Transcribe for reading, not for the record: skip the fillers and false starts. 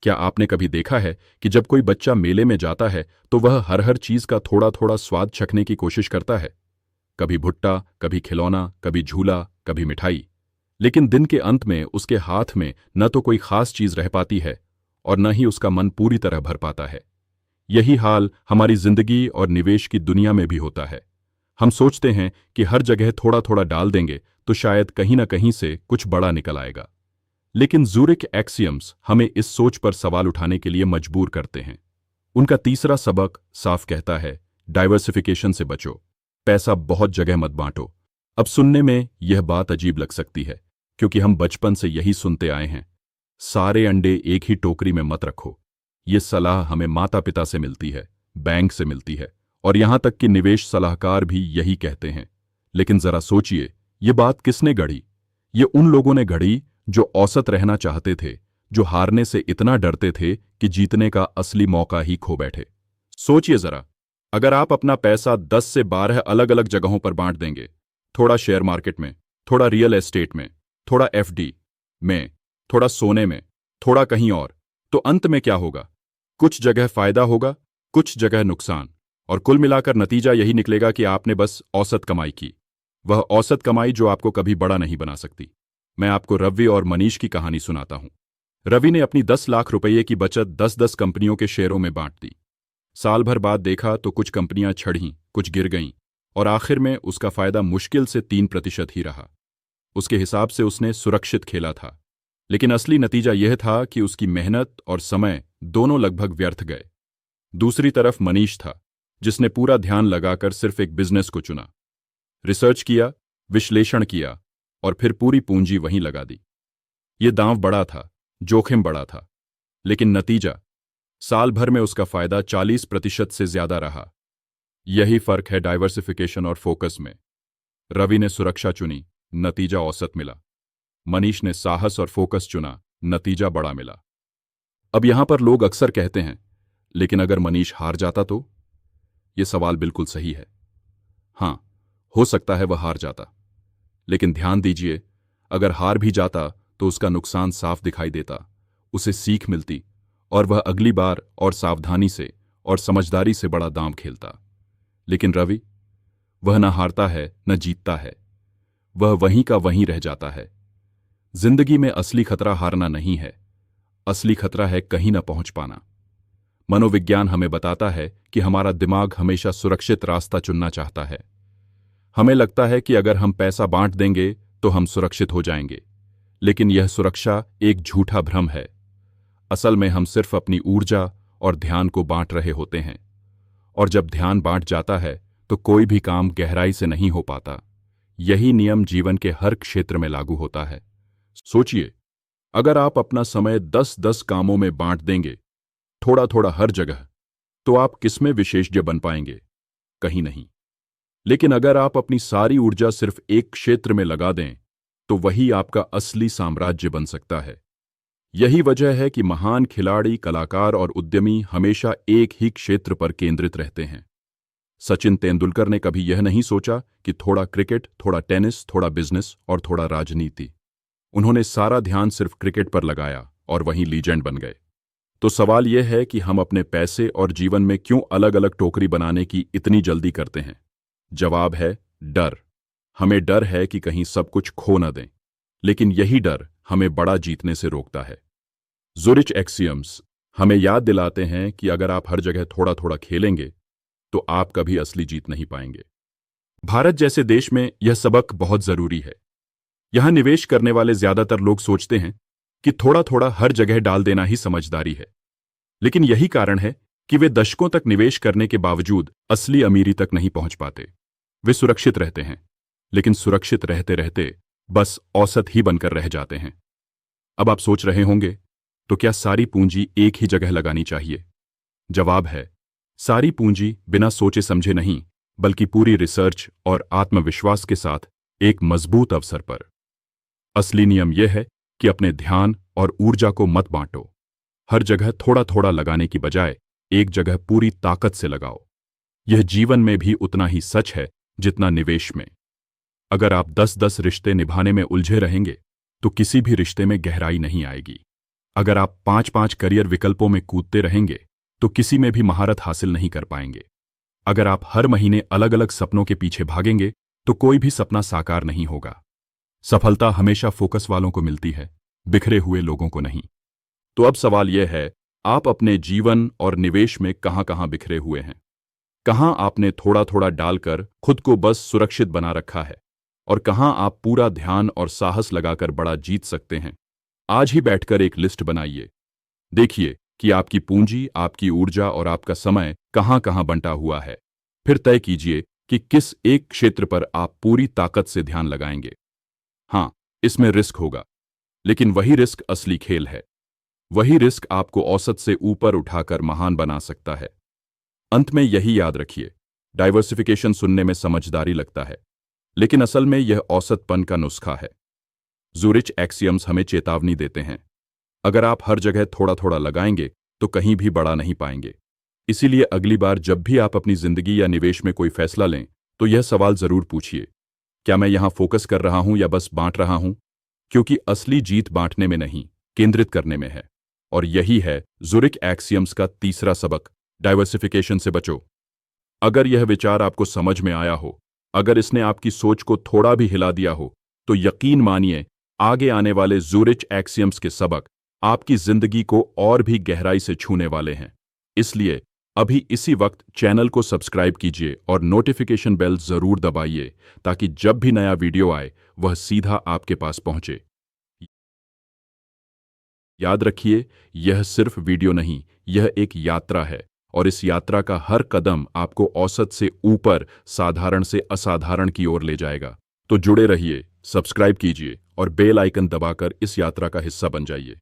क्या आपने कभी देखा है कि जब कोई बच्चा मेले में जाता है तो वह हर चीज का थोड़ा थोड़ा स्वाद चखने की कोशिश करता है? कभी भुट्टा, कभी खिलौना, कभी झूला, कभी मिठाई। लेकिन दिन के अंत में उसके हाथ में न तो कोई खास चीज रह पाती है और न ही उसका मन पूरी तरह भर पाता है। यही हाल हमारी जिंदगी और निवेश की दुनिया में भी होता है। हम सोचते हैं कि हर जगह थोड़ा थोड़ा डाल देंगे तो शायद कहीं न कहीं से कुछ बड़ा निकल आएगा। लेकिन ज़ूरिक एक्सियम्स हमें इस सोच पर सवाल उठाने के लिए मजबूर करते हैं। उनका तीसरा सबक साफ कहता है, डाइवर्सिफिकेशन से बचो, पैसा बहुत जगह मत बांटो। अब सुनने में यह बात अजीब लग सकती है, क्योंकि हम बचपन से यही सुनते आए हैं, सारे अंडे एक ही टोकरी में मत रखो। ये सलाह हमें माता पिता से मिलती है, बैंक से मिलती है, और यहां तक कि निवेश सलाहकार भी यही कहते हैं। लेकिन जरा सोचिए, ये बात किसने गढ़ी? ये उन लोगों ने गढ़ी जो औसत रहना चाहते थे, जो हारने से इतना डरते थे कि जीतने का असली मौका ही खो बैठे। सोचिए जरा, अगर आप अपना पैसा 10 से 12 अलग अलग जगहों पर बांट देंगे, थोड़ा शेयर मार्केट में, थोड़ा रियल एस्टेट में, थोड़ा एफडी में, थोड़ा सोने में, थोड़ा कहीं और, तो अंत में क्या होगा? कुछ जगह फायदा होगा, कुछ जगह नुकसान, और कुल मिलाकर नतीजा यही निकलेगा कि आपने बस औसत कमाई की। वह औसत कमाई जो आपको कभी बड़ा नहीं बना सकती। मैं आपको रवि और मनीष की कहानी सुनाता हूं। रवि ने अपनी 10 लाख रुपये की बचत 10-10 कंपनियों के शेयरों में बांट दी। साल भर बाद देखा तो कुछ कंपनियां छड़ीं, कुछ गिर गईं, और आखिर में उसका फायदा मुश्किल से 3% ही रहा। उसके हिसाब से उसने सुरक्षित खेला था, लेकिन असली नतीजा यह था कि उसकी मेहनत और समय दोनों लगभग व्यर्थ गए। दूसरी तरफ मनीष था, जिसने पूरा ध्यान लगाकर सिर्फ एक बिजनेस को चुना, रिसर्च किया, विश्लेषण किया, और फिर पूरी पूंजी वहीं लगा दी। ये दांव बड़ा था, जोखिम बड़ा था, लेकिन नतीजा, साल भर में उसका फायदा 40% से ज्यादा रहा। यही फर्क है डाइवर्सिफिकेशन और फोकस में। रवि ने सुरक्षा चुनी, नतीजा औसत मिला। मनीष ने साहस और फोकस चुना, नतीजा बड़ा मिला। अब यहां पर लोग अक्सर कहते हैं, लेकिन अगर मनीष हार जाता तो? यह सवाल बिल्कुल सही है। हां, हो सकता है वह हार जाता, लेकिन ध्यान दीजिए, अगर हार भी जाता तो उसका नुकसान साफ दिखाई देता, उसे सीख मिलती, और वह अगली बार और सावधानी से और समझदारी से बड़ा दांव खेलता। लेकिन रवि, वह न हारता है न जीतता है, वह वहीं का वहीं रह जाता है। जिंदगी में असली खतरा हारना नहीं है, असली खतरा है कहीं न पहुंच पाना। मनोविज्ञान हमें बताता है कि हमारा दिमाग हमेशा सुरक्षित रास्ता चुनना चाहता है। हमें लगता है कि अगर हम पैसा बांट देंगे तो हम सुरक्षित हो जाएंगे, लेकिन यह सुरक्षा एक झूठा भ्रम है। असल में हम सिर्फ अपनी ऊर्जा और ध्यान को बांट रहे होते हैं, और जब ध्यान बांट जाता है तो कोई भी काम गहराई से नहीं हो पाता। यही नियम जीवन के हर क्षेत्र में लागू होता है। सोचिए, अगर आप अपना समय 10-10 कामों में बांट देंगे, थोड़ा थोड़ा हर जगह, तो आप किसमें विशेषज्ञ बन पाएंगे? कहीं नहीं। लेकिन अगर आप अपनी सारी ऊर्जा सिर्फ एक क्षेत्र में लगा दें, तो वही आपका असली साम्राज्य बन सकता है। यही वजह है कि महान खिलाड़ी, कलाकार और उद्यमी हमेशा एक ही क्षेत्र पर केंद्रित रहते हैं। सचिन तेंदुलकर ने कभी यह नहीं सोचा कि थोड़ा क्रिकेट, थोड़ा टेनिस, थोड़ा बिजनेस और थोड़ा राजनीति। उन्होंने सारा ध्यान सिर्फ क्रिकेट पर लगाया और वहीं लीजेंड बन गए। तो सवाल यह है कि हम अपने पैसे और जीवन में क्यों अलग अलग टोकरी बनाने की इतनी जल्दी करते हैं? जवाब है डर। हमें डर है कि कहीं सब कुछ खो न दें, लेकिन यही डर हमें बड़ा जीतने से रोकता है। ज़ूरिच एक्सियम्स हमें याद दिलाते हैं कि अगर आप हर जगह थोड़ा थोड़ा खेलेंगे तो आप कभी असली जीत नहीं पाएंगे। भारत जैसे देश में यह सबक बहुत जरूरी है। यहां निवेश करने वाले ज्यादातर लोग सोचते हैं कि थोड़ा थोड़ा हर जगह डाल देना ही समझदारी है, लेकिन यही कारण है कि वे दशकों तक निवेश करने के बावजूद असली अमीरी तक नहीं पहुंच पाते। वे सुरक्षित रहते हैं, लेकिन सुरक्षित रहते रहते बस औसत ही बनकर रह जाते हैं। अब आप सोच रहे होंगे, तो क्या सारी पूंजी एक ही जगह लगानी चाहिए? जवाब है, सारी पूंजी बिना सोचे समझे नहीं, बल्कि पूरी रिसर्च और आत्मविश्वास के साथ एक मजबूत अवसर पर। असली नियम यह है कि अपने ध्यान और ऊर्जा को मत बांटो। हर जगह थोड़ा थोड़ा लगाने की बजाय एक जगह पूरी ताकत से लगाओ। यह जीवन में भी उतना ही सच है जितना निवेश में। अगर आप 10-10 रिश्ते निभाने में उलझे रहेंगे, तो किसी भी रिश्ते में गहराई नहीं आएगी। अगर आप 5-5 करियर विकल्पों में कूदते रहेंगे तो किसी में भी महारत हासिल नहीं कर पाएंगे। अगर आप हर महीने अलग अलग सपनों के पीछे भागेंगे तो कोई भी सपना साकार नहीं होगा। सफलता हमेशा फोकस वालों को मिलती है, बिखरे हुए लोगों को नहीं। तो अब सवाल यह है, आप अपने जीवन और निवेश में कहां-कहां बिखरे हुए हैं? कहां आपने थोड़ा थोड़ा डालकर खुद को बस सुरक्षित बना रखा है और कहां आप पूरा ध्यान और साहस लगाकर बड़ा जीत सकते हैं? आज ही बैठकर एक लिस्ट बनाइए। देखिए कि आपकी पूंजी, आपकी ऊर्जा और आपका समय कहां कहां बंटा हुआ है। फिर तय कीजिए कि किस एक क्षेत्र पर आप पूरी ताकत से ध्यान लगाएंगे। हां, इसमें रिस्क होगा, लेकिन वही रिस्क असली खेल है। वही रिस्क आपको औसत से ऊपर उठाकर महान बना सकता है। अंत में यही याद रखिए, डाइवर्सिफिकेशन सुनने में समझदारी लगता है, लेकिन असल में यह औसतपन का नुस्खा है। ज़ूरिच एक्सियम्स हमें चेतावनी देते हैं, अगर आप हर जगह थोड़ा थोड़ा लगाएंगे तो कहीं भी बड़ा नहीं पाएंगे। इसीलिए अगली बार जब भी आप अपनी जिंदगी या निवेश में कोई फैसला लें तो यह सवाल जरूर पूछिए, क्या मैं यहां फोकस कर रहा हूं या बस बांट रहा हूं? क्योंकि असली जीत बांटने में नहीं, केंद्रित करने में है। और यही है ज़ूरिच एक्सियम्स का तीसरा सबक, डाइवर्सिफिकेशन से बचो। अगर यह विचार आपको समझ में आया हो, अगर इसने आपकी सोच को थोड़ा भी हिला दिया हो, तो यकीन मानिए आगे आने वाले ज़ूरिच एक्सियम्स के सबक आपकी जिंदगी को और भी गहराई से छूने वाले हैं। इसलिए अभी इसी वक्त चैनल को सब्सक्राइब कीजिए और नोटिफिकेशन बेल जरूर दबाइए, ताकि जब भी नया वीडियो आए वह सीधा आपके पास पहुंचे। याद रखिए, यह सिर्फ वीडियो नहीं, यह एक यात्रा है और इस यात्रा का हर कदम आपको औसत से ऊपर, साधारण से असाधारण की ओर ले जाएगा। तो जुड़े रहिए, सब्सक्राइब कीजिए और बेल आइकन दबाकर इस यात्रा का हिस्सा बन जाइए।